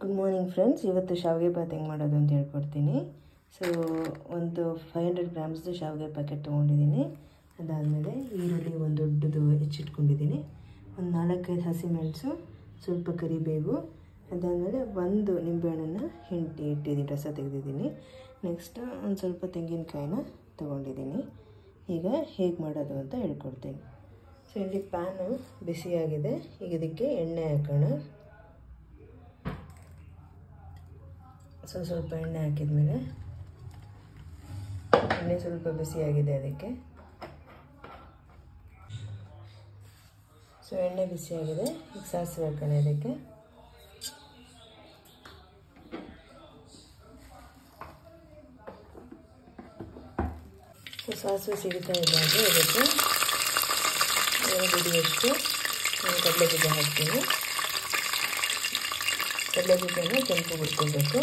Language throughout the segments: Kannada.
Good morning friends. ಇವತ್ತು ಶಾವಿಗೆ ಬಾತ್ ಹೆಂಗೆ ಮಾಡೋದು ಅಂತ ಹೇಳ್ಕೊಡ್ತೀನಿ. ಸೊ ಒಂದು 500 ಗ್ರಾಮ್ಸ್ದು ಶಾವಿಗೆ ಪ್ಯಾಕೆಟ್ ತೊಗೊಂಡಿದ್ದೀನಿ. ಅದಾದಮೇಲೆ ಈರುಳ್ಳಿ ಒಂದು ದೊಡ್ಡದು ಹೆಚ್ಚಿಟ್ಕೊಂಡಿದ್ದೀನಿ, ಒಂದು 4-5 ಹಸಿಮೆಣಸು, ಸ್ವಲ್ಪ ಕರಿಬೇವು, ಅದಾದಮೇಲೆ ಒಂದು ನಿಂಬೆಹಣ್ಣನ್ನು ಇಟ್ಟಿದ್ದೀನಿ, ರಸ ತೆಗೆದಿದ್ದೀನಿ. ನೆಕ್ಸ್ಟ್ ಒಂದು ಸ್ವಲ್ಪ ತೆಂಗಿನಕಾಯಿನ ತೊಗೊಂಡಿದ್ದೀನಿ. ಈಗ ಹೇಗೆ ಮಾಡೋದು ಅಂತ ಹೇಳ್ಕೊಡ್ತೀನಿ. ಸೊ ಇಲ್ಲಿ ಪ್ಯಾನು ಬಿಸಿಯಾಗಿದೆ. ಈಗ ಇದಕ್ಕೆ ಎಣ್ಣೆ ಹಾಕೋಣ. ಸ್ವಲ್ಪ ಎಣ್ಣೆ ಹಾಕಿದ್ಮೇಲೆ ಎಣ್ಣೆ ಸ್ವಲ್ಪ ಬಿಸಿಯಾಗಿದೆ ಅದಕ್ಕೆ. ಸೊ ಎಣ್ಣೆ ಬಿಸಿಯಾಗಿದೆ. ಈಗ ಸಾಸಿವೆ ಹಾಕೋಣ ಇದಕ್ಕೆ. ಸೊ ಸಾಸಿವೆ ಸಿಗುತ್ತಾ ಇದ್ದಾಗ ಇದಕ್ಕೆ 2 ಹಿಡಿಯಷ್ಟು ಕಡಲೆಬೀಜ ಹಾಕ್ತೀನಿ. ಕಡಲೆಬೀಜನ ಕೆಂಪು ಹುರ್ಕೋಬೇಕು.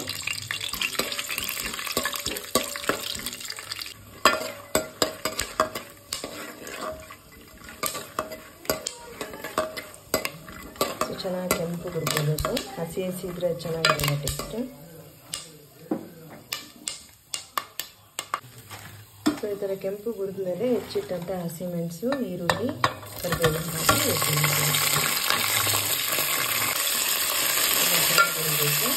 ಸೊ ಚೆನ್ನಾಗಿ ಕೆಂಪು ಹುರ್ಕೋಬೇಕು. ಹಸಿ ಇದ್ರೆ ಚೆನ್ನಾಗಿರಲ್ಲ ಟೇಸ್ಟ್. ಸೊ ಈ ಥರ ಕೆಂಪು ಹುರಿದ್ಮೇಲೆ ಹೆಚ್ಚಿಟ್ಟಂಥ ಹಸಿಮೆಣಸು, ಈರುಳ್ಳಿ, ಕರಿಬೇವು ಹಾಕಿ ಹುರಿಬೇಕು.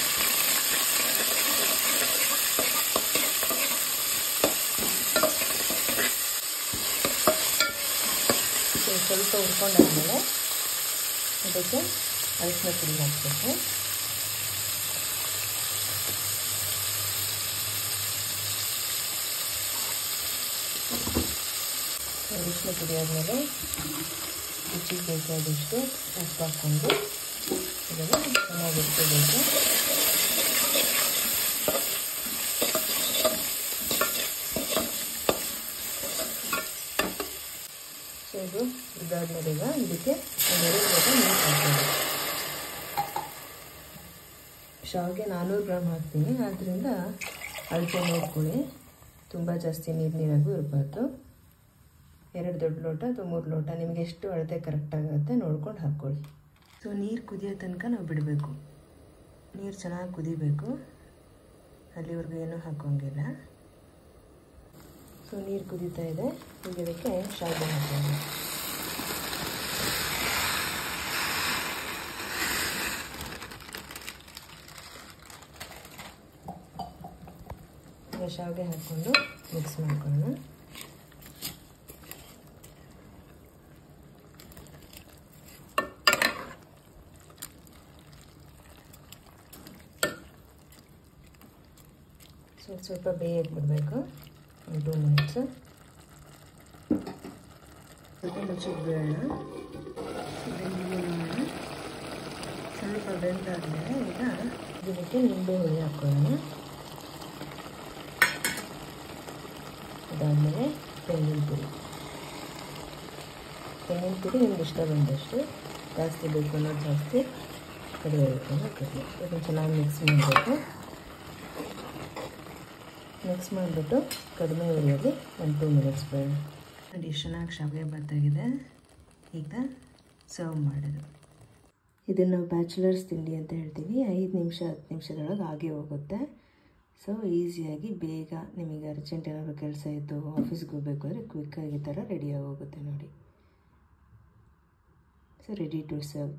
ಸ್ವಲ್ಪ ಹುರ್ಕೊಂಡಾದ್ಮೇಲೆ ಅದಕ್ಕೆ ಅರಿಶಿನ ಪುಡಿ ಹಾಕಬೇಕು. ಅರಿಶಿನ ಪುಡಿ ಆದಮೇಲೆ ರುಚಿಗೆ ಬೇಕಾದಷ್ಟು ಉಪ್ಪು ಹಾಕ್ಕೊಂಡು ಇದನ್ನು ಚೆನ್ನಾಗಿ ಇಟ್ಕೋಬೇಕು. ಸೊ ಇದು ಇದಾದ್ಮೇಲೆ ಈಗ ಇದಕ್ಕೆ 2 ಲೋಟ ನೀರು ಹಾಕ್ತೀನಿ. ಶಾವಿಗೆ 400 ಗ್ರಾಮ್ ಹಾಕ್ತೀನಿ, ಆದ್ದರಿಂದ ಅಳತೆ ನೋಡ್ಕೊಳ್ಳಿ. ತುಂಬ ಜಾಸ್ತಿ ನೀರಾಗೂ ಇರಬಾರ್ದು. 2 ದೊಡ್ಡ ಲೋಟ ಅಥವಾ 3 ಲೋಟ ನಿಮಗೆ ಎಷ್ಟು ಅಳತೆ ಕರೆಕ್ಟಾಗುತ್ತೆ ನೋಡ್ಕೊಂಡು ಹಾಕ್ಕೊಳ್ಳಿ. ಸೊ ನೀರು ಕುದಿಯೋ ತನಕ ನಾವು ಬಿಡಬೇಕು. ನೀರು ಚೆನ್ನಾಗಿ ಕುದಿಬೇಕು, ಅಲ್ಲಿವರೆಗೂ ಏನೂ ಹಾಕೋಂಗಿಲ್ಲ. ಸೊ ನೀರು ಕುದೀತಾ ಇದೆ. ಈಗ ಇದಕ್ಕೆ ಶಾವಿಗೆ ಹಾಕೋಣ. ಈಗ ಶಾವಿಗೆ ಹಾಕ್ಕೊಂಡು ಮಿಕ್ಸ್ ಮಾಡ್ಕೊಳ್ಳೋಣ. ಸ್ವಲ್ಪ ಬೇಯಕ್ಕೆ ಬಿಡಬೇಕು, ಒಂದು 2 ಮಿನಿಟ್ಸು. ಸ್ವಲ್ಪ ಮುಚ್ಚಿಟ್ಟು ಬೇಡ. ಸ್ವಲ್ಪ ಬೆಂದಾದ್ಮೇಲೆ ಈಗ ಇದಕ್ಕೆ ನಿಂಬೆ ಹುಳಿ ಹಾಕ್ಕೊಳ್ಳೋಣ. ಅದಾದಮೇಲೆ ತೆಂಗಿನ ಪುಡಿ ನಿಮ್ಗೆ ಇಷ್ಟ ಬಂದಷ್ಟು, ಜಾಸ್ತಿ ಬೇಕು ಅನ್ನೋದು ಜಾಸ್ತಿ, ಕಡಿಮೆ ಬೇಕು ಅನ್ನೋದು ಕಡಿಮೆ. ಇದನ್ನು ಚೆನ್ನಾಗಿ ಮಿಕ್ಸ್ ಮಾಡಬೇಕು. ಮಿಕ್ಸ್ ಮಾಡಿಬಿಟ್ಟು ಕಡಿಮೆ ಉರಿಯಲ್ಲಿ ಒಂದು 2 ಮಿನಿಟ್ಸ್ ಬೇಡ. ನೋಡಿ ಎಷ್ಟು ಚೆನ್ನಾಗಿ ಶಾವಿಗೆ ಬಾತಾಗಿದೆ. ಈಗ ಸರ್ವ್ ಮಾಡೋದು. ಇದನ್ನು ಬ್ಯಾಚುಲರ್ಸ್ ತಿಂಡಿ ಅಂತ ಹೇಳ್ತೀವಿ. 5 ನಿಮಿಷ 10 ನಿಮಿಷದೊಳಗೆ ಆಗೇ ಹೋಗುತ್ತೆ. ಸೊ ಈಸಿಯಾಗಿ ಬೇಗ ನಿಮಗೆ ಅರ್ಜೆಂಟ್ ಏನಾದರೂ ಕೆಲಸ ಇತ್ತು, ಆಫೀಸ್ಗೆ ಹೋಗಬೇಕು ಅಂದರೆ ಕ್ವಿಕ್ಕಾಗಿ ಈ ಥರ ರೆಡಿಯಾಗಿ ಹೋಗುತ್ತೆ ನೋಡಿ. So ready to serve.